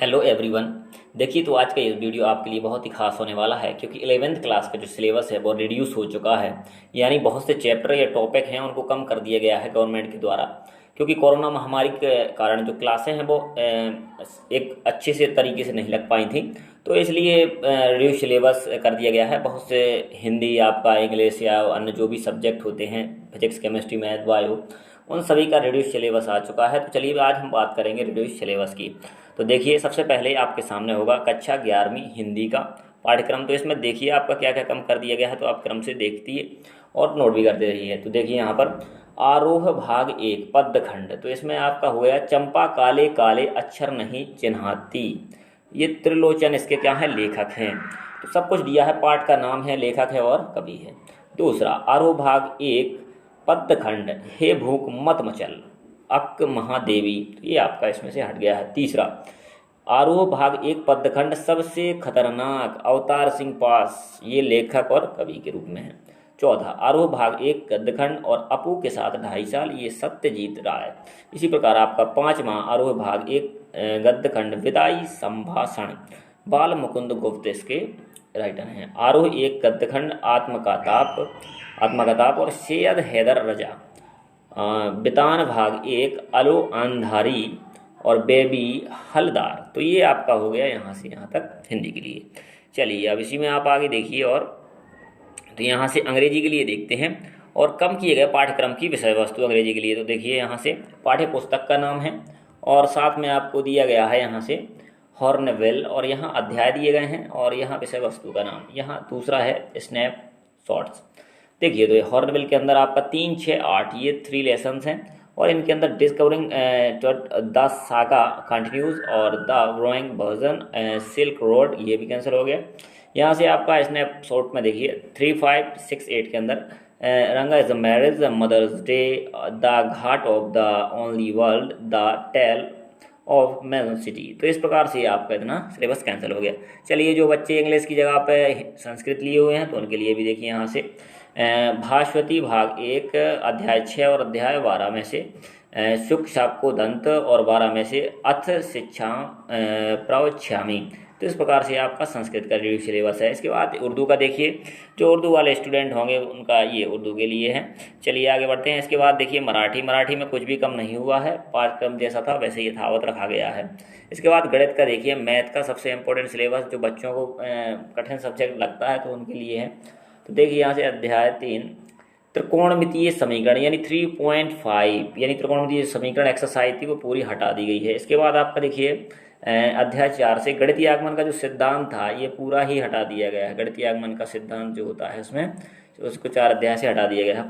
Hello everyone. देखिए, तो आज का ये वीडियो आपके लिए बहुत ही खास होने वाला है क्योंकि 11th क्लास का जो सिलेबस है वो रिड्यूस हो चुका है। यानी बहुत से चैप्टर या टॉपिक हैं उनको कम कर दिया गया है गवर्नमेंट के द्वारा, क्योंकि कोरोना महामारी के कारण जो क्लासें हैं वो एक अच्छे से तरीके से नहीं लग पाई थी। तो इसलिए रिड्यूस सिलेबस कर दिया गया है। बहुत से हिंदी, आपका इंग्लिश या अन्य जो भी सब्जेक्ट होते हैं, फिजिक्स, केमिस्ट्री, मैथ, बायो, उन सभी का रिड्यूस सिलेबस आ चुका है। तो चलिए आज हम बात करेंगे रिड्यूस सिलेबस की। तो देखिए, सबसे पहले आपके सामने होगा कक्षा 11वीं हिंदी का पाठ्यक्रम। तो इसमें देखिए आपका क्या क्या कम कर दिया गया है, तो आप क्रम से देखती और नोट भी करते रहिए। तो देखिए यहाँ पर आरोह भाग 1 पद्यखंड, तो इसमें आपका हो गया चंपा काले काले अक्षर नहीं चिन्हाती। ये त्रिलोचन इसके क्या है, लेखक हैं। तो सब कुछ दिया है, पाठ का नाम है, लेखक है और कवि है। दूसरा, आरोह भाग 1 पद्यखंड हे भूख मत मचल अक महादेवी, तो ये आपका इसमें से हट गया है। तीसरा, आरोह भाग 1 पद्यखंड सबसे खतरनाक अवतार सिंह पास, ये लेखक और कवि के रूप में है। चौथा, आरोह भाग 1 गद्यखंड और अपू के साथ 2.5 साल, ये सत्यजीत राय। इसी प्रकार आपका पांचवा आरोह भाग 1 गद्यखंड विदाई संभाषण, बाल मुकुंद गुप्त इसके राइटर हैं। आरोह 1 गद्यखंड आत्मकताप और सैयद हैदर रजा। बितान भाग 1 अलो अंधारी और बेबी हलदार। तो ये आपका हो गया यहाँ से यहाँ तक हिंदी के लिए। चलिए अब इसी में आप आगे देखिए। और तो यहाँ से अंग्रेजी के लिए देखते हैं और कम किए गए पाठ्यक्रम की विषय वस्तु अंग्रेजी के लिए। तो देखिए यहाँ से पाठ्य पुस्तक का नाम है और साथ में आपको दिया गया है यहाँ से हॉर्नवेल, और यहाँ अध्याय दिए गए हैं और यहाँ विषय वस्तु का नाम। यहाँ दूसरा है स्नैप शॉट्स। देखिए, तो ये हॉर्नबिल के अंदर आपका 3, 6, 8 ये 3 लेसन्स हैं और इनके अंदर डिस्कवरिंग द सागा कंटिन्यूज और the growing version silk road, ये भी कैंसिल हो गया। यहाँ से आपका स्नैपशॉट में देखिए 3, 5, 6, 8 के अंदर Ranga is the marriage, Mother's Day, the ghat of the only world, the tale of melon city. तो इस प्रकार से आपका इतना सिलेबस कैंसिल हो गया। चलिए, जो बच्चे इंग्लिश की जगह पे संस्कृत लिए हुए हैं तो उनके लिए भी देखिए यहाँ से भास्वती भाग 1 अध्याय 6 और अध्याय 12 में से शुक शाको दंत और 12 में से अथ शिक्षा प्रवक्ष्यामि। तो इस प्रकार से आपका संस्कृत का रिव्यू सिलेबस है। इसके बाद उर्दू का देखिए, जो उर्दू वाले स्टूडेंट होंगे उनका ये उर्दू के लिए है। चलिए आगे बढ़ते हैं। इसके बाद देखिए मराठी में कुछ भी कम नहीं हुआ है, पाठ्यक्रम जैसा था वैसे यथावत रखा गया है। इसके बाद गणित का देखिए, मैथ का सबसे इम्पोर्टेंट सिलेबस, जो बच्चों को कठिन सब्जेक्ट लगता है तो उनके लिए है। तो देखिए यहाँ से अध्याय 3 त्रिकोणमितीय समीकरण यानी 3.5 यानी त्रिकोणमितीय समीकरण एक्सरसाइज थी वो पूरी हटा दी गई है। इसके बाद आपका देखिए अध्याय 4 से गणितीय आगमन का जो सिद्धांत था ये पूरा ही हटा दिया गया है। गणितीय आगमन का सिद्धांत जो होता है उसमें उसको 4 अध्याय से हटा दिया गया है।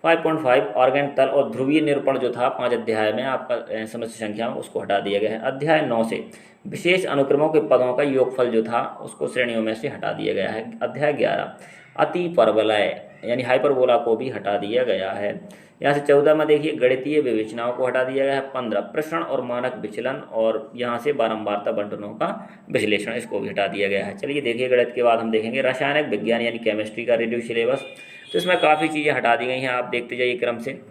5.5 ऑर्गेन तल और ध्रुवीय निरूपण जो था 5 अध्याय में आपका समस्या संख्या उसको हटा दिया गया है। अध्याय 9 से विशेष अनुक्रमों के पदों का योगफल जो था उसको श्रेणियों में से हटा दिया गया है। अध्याय 11 अति परवलय यानी हाइपरबोला को भी हटा दिया गया है। यहाँ से 14 में देखिए गणितीय विवेचनाओं को हटा दिया गया है। 15 प्रश्न और मानक विचलन और यहाँ से बारंबारता बंटनों का विश्लेषण, इसको भी हटा दिया गया है। चलिए देखिए, गणित के बाद हम देखेंगे रासायनिक विज्ञान यानी केमिस्ट्री का रिड्यूस सिलेबस। तो इसमें काफ़ी चीज़ें हटा दी गई हैं, आप देखते जाइए क्रम से।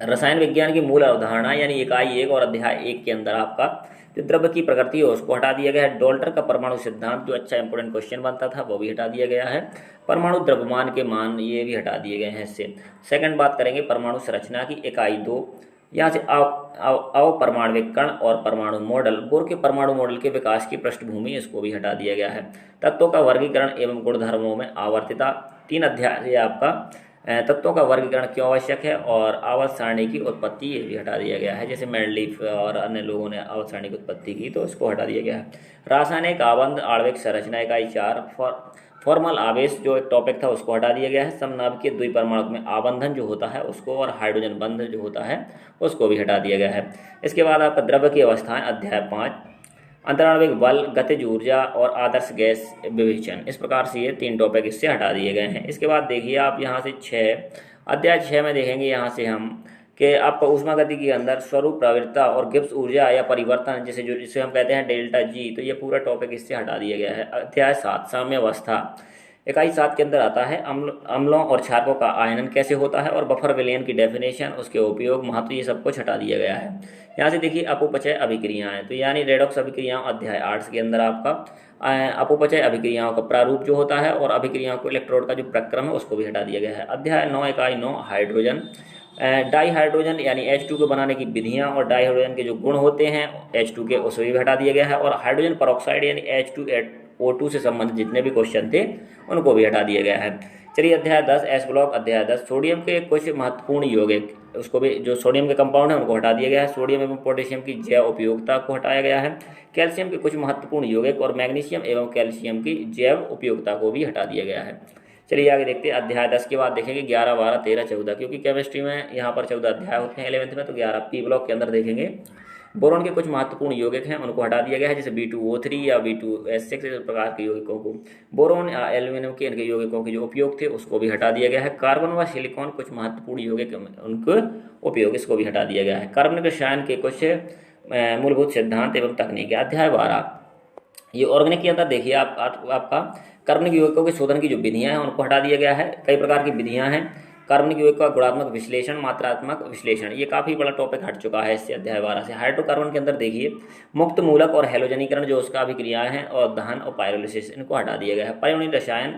रसायन विज्ञान की मूल अवधारणा यानी इकाई 1 और अध्याय 1 के अंदर आपका जो द्रव्य की प्रकृति है उसको हटा दिया गया है। डॉल्टर का परमाणु सिद्धांत जो अच्छा इंपोर्टेंट क्वेश्चन बनता था वो भी हटा दिया गया है। परमाणु द्रव्यमान के मान ये भी हटा दिए गए हैं इससे। सेकंड बात करेंगे परमाणु संरचना की, इकाई 2 यहाँ से अवपरमाणविक कण और परमाणु मॉडल, बोर के परमाणु मॉडल के विकास की पृष्ठभूमि, इसको भी हटा दिया गया है। तत्वों का वर्गीकरण एवं गुणधर्मों में आवर्तिता, 3 अध्याय से आपका तत्वों का वर्गीकरण क्यों आवश्यक है और आवर्त सारणी की उत्पत्ति, ये भी हटा दिया गया है। जैसे मेंडलीफ और अन्य लोगों ने आवर्त सारणी की उत्पत्ति की तो इसको हटा दिया गया है। रासायनिक आबंध आणविक संरचना इकाई 4 फॉर्मल आवेश जो एक टॉपिक था उसको हटा दिया गया है। समनाभिकीय द्विपरमाणु में आबंधन जो होता है उसको और हाइड्रोजन बंध जो होता है उसको भी हटा दिया गया है। इसके बाद आपका द्रव्य की अवस्थाएं अध्याय 5 अंतराणविक बल, गतिज ऊर्जा और आदर्श गैस विवेचन, इस प्रकार से ये 3 टॉपिक इससे हटा दिए गए हैं। इसके बाद देखिए आप यहाँ से अध्याय 6 में देखेंगे यहाँ से हम कि आपका ऊष्मागतिकी के अंदर स्वरूप प्रवृत्ता और गिब्स ऊर्जा या परिवर्तन जिसे हम कहते हैं डेल्टा जी, तो ये पूरा टॉपिक इससे हटा दिया गया है। अध्याय 7 साम्यावस्था इकाई 7 के अंदर आता है अम्लों और क्षारकों का आयनन कैसे होता है और बफर विलयन की डेफिनेशन, उसके उपयोग, महत्व, ये सब कुछ हटा दिया गया है। यहाँ से देखिए अपोपचय अभिक्रियाएं, तो यानी रेडॉक्स अभिक्रियाओं अध्याय 8 के अंदर आपका अपोपचय अभिक्रियाओं का प्रारूप जो होता है और अभिक्रियाओं को इलेक्ट्रोड का जो प्रक्रम है उसको भी हटा दिया गया है। अध्याय 9 इकाई 9 हाइड्रोजन डाई हाइड्रोजन यानी H2 को बनाने की विधियां और डाई हाइड्रोजन के जो गुण होते हैं H2 के, उसे भी हटा दिया गया है। और हाइड्रोजन परऑक्साइड यानी H2O2 से संबंधित जितने भी क्वेश्चन थे उनको भी हटा दिया गया है। चलिए अध्याय 10 एस ब्लॉक अध्याय 10 सोडियम के कुछ महत्वपूर्ण यौगिक, उसको भी जो सोडियम के कंपाउंड है उनको हटा दिया गया है। सोडियम एवं पोटेशियम की जैव उपयोगिता को हटाया गया है। कैल्शियम के कुछ महत्वपूर्ण यौगिक और मैग्नीशियम एवं कैल्शियम की जैव उपयोगिता को भी हटा दिया गया है। चलिए आगे देखते हैं। अध्याय 10 के बाद देखेंगे 11, 12, 13, 14, क्योंकि केमिस्ट्री में यहाँ पर 14 अध्याय होते हैं 11th में, तो 11 पी ब्लॉक के अंदर देखेंगे। बोरोन के कुछ महत्वपूर्ण यौगिक हैं उनको हटा दिया गया है, जैसे B2O3 या B2S6 इस प्रकार के यौगिकों को। बोरोन या एल्यूमिनियम के इनके यौगिकों के जो उपयोग थे उसको भी हटा दिया गया है। कार्बन व सिलिकॉन कुछ महत्वपूर्ण यौगिक उनके उपयोग, इसको भी हटा दिया गया है। कार्बनिक रसायन के कुछ मूलभूत सिद्धांत एवं तकनीक। अध्याय 12 ये ऑर्गेनिक के अंदर देखिए आपका कार्बनिक यौगिकों के शोधन की जो विधियां हैं उनको हटा दिया गया है। कई प्रकार की विधियां हैं। कार्बनिक यौगिक का गुणात्मक विश्लेषण, मात्रात्मक विश्लेषण, ये काफ़ी बड़ा टॉपिक हट चुका है इससे अध्याय 12 से। हाइड्रोकार्बन के अंदर देखिए मुक्त मूलक और हैलोजनीकरण जो उसका अभिक्रियाएं हैं और दहन और पायरोलिसिस, इनको हटा दिया गया है। पर्यावरणीय रसायन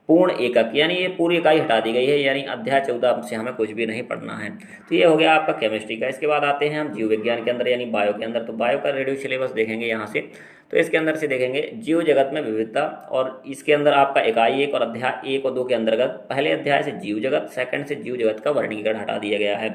पूर्ण एकक यानी ये पूरी इकाई हटा दी गई है, यानी अध्याय 14 से हमें कुछ भी नहीं पढ़ना है। तो ये हो गया आपका केमिस्ट्री का। इसके बाद आते हैं हम जीव विज्ञान के अंदर यानी बायो के अंदर। तो बायो का रेडियो सिलेबस देखेंगे यहाँ से। तो इसके अंदर से देखेंगे जीव जगत में विविधता, और इसके अंदर आपका इकाई 1 और अध्याय 1 और 2 के अंतर्गत पहले अध्याय से जीव जगत, सेकंड से जीव जगत का वर्गीकरण हटा दिया गया है।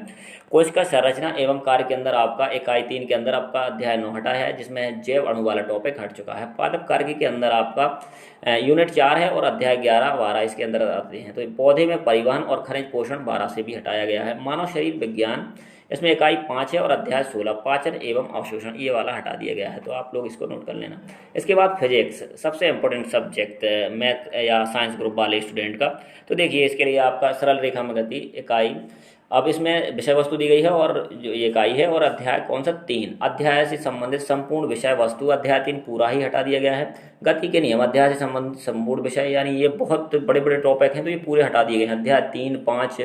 कोशिका संरचना एवं कार्य के अंदर आपका इकाई 3 के अंदर आपका अध्याय 9 हटा है, जिसमें जैव अणु वाला टॉपिक हट चुका है। पादप कार्य के अंदर आपका यूनिट 4 है और अध्याय 11, 12 इसके अंदर आते हैं। तो पौधे में परिवहन और खनिज पोषण 12 से भी हटाया गया है। मानव शरीर विज्ञान, इसमें इकाई 5 है और अध्याय 16 पाचन एवं अवशोषण, ये वाला हटा दिया गया है। तो आप लोग इसको नोट कर लेना। इसके बाद फिजिक्स, सबसे इंपॉर्टेंट सब्जेक्ट मैथ या साइंस ग्रुप वाले स्टूडेंट का। तो देखिए इसके लिए आपका सरल रेखा में गति इकाई, अब इसमें विषय वस्तु दी गई है और जो ये इकाई है, और अध्याय कौन सा 3, अध्याय से संबंधित संपूर्ण विषय वस्तु, अध्याय 3 पूरा ही हटा दिया गया है। गति के नियम, अध्याय से संबंधित संपूर्ण विषय, यानी ये बहुत बड़े बड़े टॉपिक हैं तो ये पूरे हटा दिए गए हैं। अध्याय 3, 5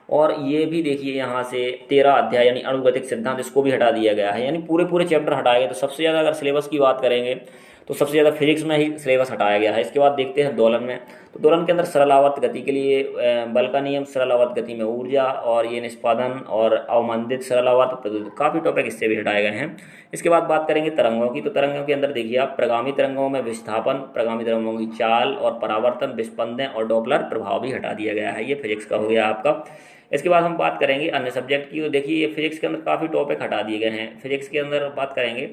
और ये भी देखिए यहाँ से 13 अध्याय यानी अणुगतिक सिद्धांत, इसको भी हटा दिया गया है, यानी पूरे पूरे चैप्टर हटाए गए। तो सबसे ज़्यादा अगर सिलेबस की बात करेंगे तो सबसे ज़्यादा फिजिक्स में ही सिलेबस हटाया गया है। इसके बाद देखते हैं दोलन में। तो दोलन के अंदर सरल आवर्त गति के लिए बल का नियम, सरल आवर्त गति में ऊर्जा, और ये निष्पादन और अवमंदित सरल आवर्त प्रद्युत, काफ़ी टॉपिक इससे भी हटाए गए हैं। इसके बाद बात करेंगे तरंगों की। तो तरंगों के अंदर देखिए आप प्रगामी तरंगों में विस्थापन, प्रगामी तरंगों की चाल और परावर्तन, विस्पंदन और डॉपलर प्रभाव भी हटा दिया गया है। ये फिजिक्स का हो गया आपका। इसके बाद हम बात करेंगे अन्य सब्जेक्ट की। तो देखिए ये फिजिक्स के अंदर काफ़ी टॉपिक हटा दिए गए हैं। फिजिक्स के अंदर बात करेंगे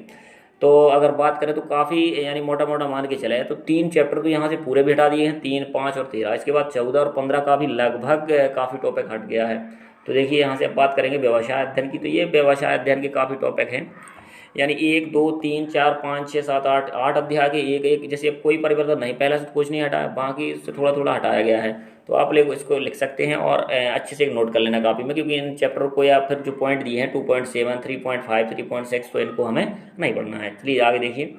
तो अगर बात करें तो काफ़ी यानी मोटा मोटा मान के चले तो 3 चैप्टर तो यहाँ से पूरे भी हटा दिए हैं, 3, 5 और 13। इसके बाद 14 और 15 का भी लगभग काफ़ी टॉपिक हट गया है। तो देखिए यहाँ से अब बात करेंगे व्यवसाय अध्ययन की। तो ये व्यवसाय अध्ययन के काफ़ी टॉपिक हैं, यानी 1, 2, 3, 4, 5, 6, 7, 8 अध्याय के एक एक, जैसे कोई परिवर्तन नहीं, पहले से कुछ नहीं हटाया, बाकी से थोड़ा थोड़ा हटाया गया है। तो आप लोग इसको लिख सकते हैं और अच्छे से नोट कर लेना कापी में, क्योंकि इन चैप्टर को या फिर जो पॉइंट दिए हैं 2.7, 3.5, 3.6, तो इनको हमें नहीं पढ़ना है। चलिए आगे देखिए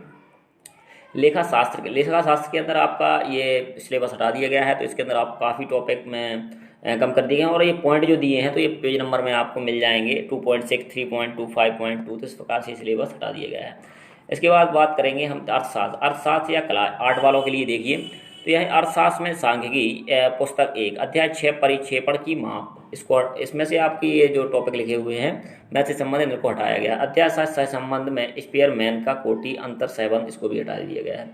लेखा शास्त्र के अंदर आपका ये सिलेबस हटा दिया गया है। तो इसके अंदर आप काफ़ी टॉपिक में कम कर दिए हैं, और ये पॉइंट जो दिए हैं तो ये पेज नंबर में आपको मिल जाएंगे 2.6, 3.2, 5.2। तो इस प्रकार से सिलेबस हटा दिया गया है। इसके बाद बात करेंगे हम अर्थशास्त्र या कला आर्ट वालों के लिए। देखिए तो यह अर्थशास्त्र में सांख्यिकी पुस्तक 1 अध्याय 6 परिक्षेपण की माप, इसको इसमें से आपकी ये जो टॉपिक लिखे हुए हैं मैथ से संबंधित, इनको हटाया गया। अध्याय 7 सह संबंध में स्पीयरमैन का कोटि अंतर सहबंध, इसको भी हटा दिया गया है।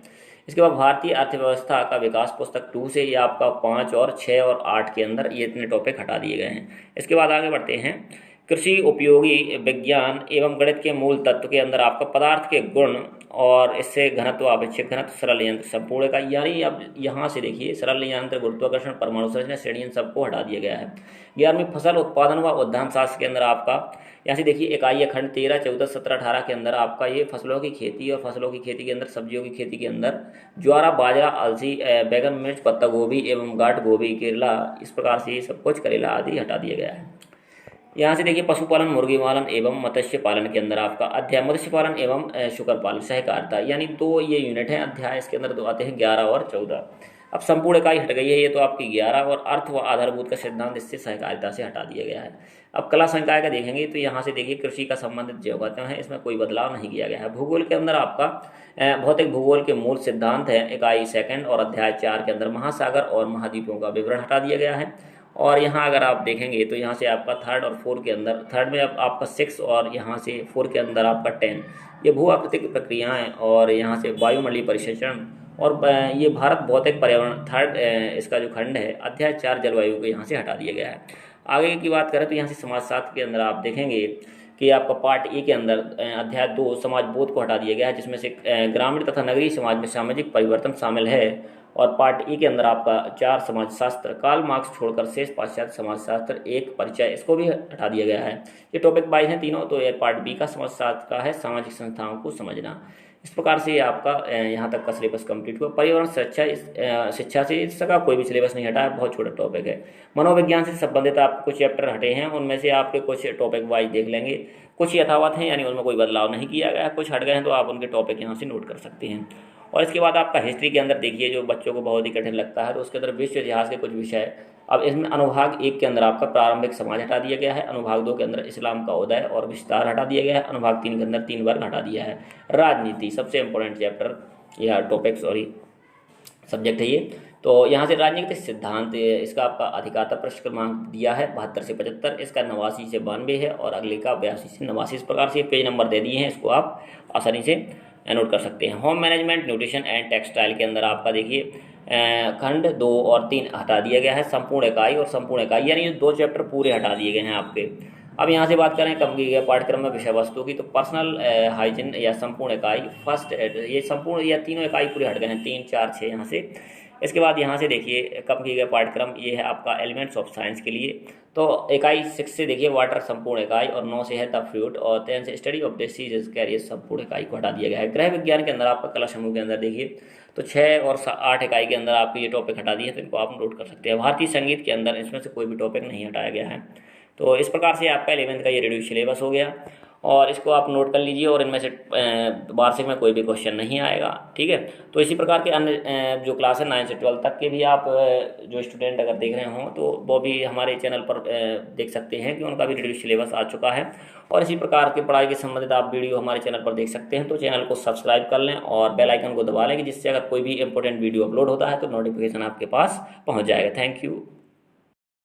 इसके बाद भारतीय अर्थव्यवस्था का विकास पुस्तक 2 से ये आपका 5 और 6 और 8 के अंदर ये इतने टॉपिक हटा दिए गए हैं। इसके बाद आगे बढ़ते हैं कृषि उपयोगी विज्ञान एवं गणित के मूल तत्व के अंदर आपका पदार्थ के गुण और इससे घनत्व, अपेक्षित घनत्व, सरल यंत्र, संपूर्ण का, यानी अब यहाँ से देखिए सरल यंत्र, गुरुत्वाकर्षण, परमाणु संरचना, श्रेणी, सबको हटा दिया गया है। 11वीं फसल उत्पादन व उद्यान शास्त्र के अंदर आपका यहाँ से देखिए इकाई खंड 13, 14, 17, 18 के अंदर आपका ये फसलों की खेती और फसलों की खेती के अंदर सब्जियों की खेती के अंदर ज्वारा, बाजरा, अलसी, बैगन, मिर्च, पत्ता गोभी एवं गांठ गोभी, केरला, इस प्रकार से ये सब कुछ, करेला आदि हटा दिया गया है। यहाँ से देखिए पशुपालन, मुर्गी पालन एवं मत्स्य पालन के अंदर आपका अध्याय मत्स्य पालन एवं शुकर पालन सहकारिता, यानी 2 ये यूनिट है अध्याय। इसके अंदर 2 आते हैं 11 और 14। अब संपूर्ण इकाई हट गई है, ये तो आपकी 11, और अर्थ व आधारभूत का सिद्धांत इससे सहकारिता से हटा दिया गया है। अब कला संकाय का देखेंगे तो यहाँ से देखिए कृषि का संबंधित जो कहते हैं इसमें कोई बदलाव नहीं किया गया है। भूगोल के अंदर आपका भौतिक भूगोल के मूल सिद्धांत है इकाई सेकंड और अध्याय 4 के अंदर महासागर और महाद्वीपों का विवरण हटा दिया गया है। और यहाँ अगर आप देखेंगे तो यहाँ से आपका थर्ड और फोर के अंदर, थर्ड में अब आपका 6 और यहाँ से 4 के अंदर आपका 10, ये भू आकृतिक प्रक्रियाएं और यहाँ से वायुमंडलीय परिक्षेचण और ये भारत भौतिक पर्यावरण थर्ड इसका जो खंड है अध्याय 4 जलवायु को यहाँ से हटा दिया गया है। आगे की बात करें तो यहाँ से समाजशास्त्र के अंदर आप देखेंगे कि आपका पार्ट ए के अंदर अध्याय 2 समाज बोध को हटा दिया गया है, जिसमें से ग्रामीण तथा नगरीय समाज में सामाजिक परिवर्तन शामिल है। और पार्ट ई के अंदर आपका 4 समाजशास्त्र कार्ल मार्क्स छोड़कर शेष पाश्चात्य समाजशास्त्र एक परिचय, इसको भी हटा दिया गया है। ये टॉपिक वाइज हैं तीनों, तो ये पार्ट बी का समाजशास्त्र का है सामाजिक संस्थाओं को समझना। इस प्रकार से ये आपका यहाँ तक का सिलेबस कंप्लीट हुआ। पर्यावरण शिक्षा से इसका कोई भी सिलेबस नहीं हटा है, बहुत छोटा टॉपिक है। मनोविज्ञान से संबंधित आपके कुछ चैप्टर हटे हैं, उनमें से आपके कुछ टॉपिक वाइज देख लेंगे। कुछ यथावत हैं यानी उनमें कोई बदलाव नहीं किया गया है, कुछ हट गए हैं तो आप उनके टॉपिक यहाँ से नोट कर सकते हैं। और इसके बाद आपका हिस्ट्री के अंदर देखिए जो बच्चों को बहुत ही कठिन लगता है, तो उसके अंदर विश्व इतिहास के कुछ विषय। अब इसमें अनुभाग 1 के अंदर आपका प्रारंभिक समाज हटा दिया गया है, अनुभाग 2 के अंदर इस्लाम का उदय और विस्तार हटा दिया गया है, अनुभाग 3 के अंदर 3 वर्ग हटा दिया है। राजनीति सबसे इंपॉर्टेंट चैप्टर या टॉपिक सब्जेक्ट है ये। तो यहाँ से राजनीतिक सिद्धांत इसका आपका अधिकता पृष्ठ क्रमांक दिया है 72 से 75, इसका 89 से 92 है और अगले का 82 से 89। इस प्रकार से पेज नंबर दे दिए हैं, इसको आप आसानी से नोट कर सकते हैं। Home management nutrition and textile के अंदर आपका देखिए खंड 2 और 3 हटा दिया गया है, संपूर्ण इकाई और संपूर्ण इकाई, यानी ये 2 चैप्टर पूरे हटा दिए गए हैं आपके। अब यहाँ से बात करें कम की गए पाठ्यक्रम में विषय वस्तु की, तो पर्सनल हाइजीन या संपूर्ण इकाई, फर्स्ट एड, ये संपूर्ण या तीनों इकाई पूरे हट गए हैं, 3 4 6 यहाँ से। इसके बाद यहाँ से देखिए कम की गए पाठ्यक्रम, ये है आपका एलिमेंट्स ऑफ साइंस के लिए। तो इकाई 6 से देखिए वाटर संपूर्ण इकाई, और 9 से है द फ्रूट, और 10 से स्टडी ऑफ डिसीज कैरियर संपूर्ण इकाई को हटा दिया गया है। गृह विज्ञान के अंदर आपका कला समूह के अंदर देखिए तो 6 और 8 इकाई के अंदर आपको ये टॉपिक हटा दिए, तो इनको आप नोट कर सकते हैं। भारतीय संगीत के अंदर इसमें से कोई भी टॉपिक नहीं हटाया गया है। तो इस प्रकार से आपका 11th का ये रिड्यूस सिलेबस हो गया, और इसको आप नोट कर लीजिए, और इनमें से वार्षिक में कोई भी क्वेश्चन नहीं आएगा, ठीक है। तो इसी प्रकार के अन्य जो क्लास है 9 से 12 तक के भी आप जो स्टूडेंट अगर देख रहे हों तो वो भी हमारे चैनल पर देख सकते हैं कि उनका भी रिड्यूस सिलेबस आ चुका है। और इसी प्रकार के पढ़ाई के संबंधित आप वीडियो हमारे चैनल पर देख सकते हैं। तो चैनल को सब्सक्राइब कर लें और बेल आइकन को दबा लें, कि जिससे अगर कोई भी इंपॉर्टेंट वीडियो अपलोड होता है तो नोटिफिकेशन आपके पास पहुँच जाएगा। Thank you.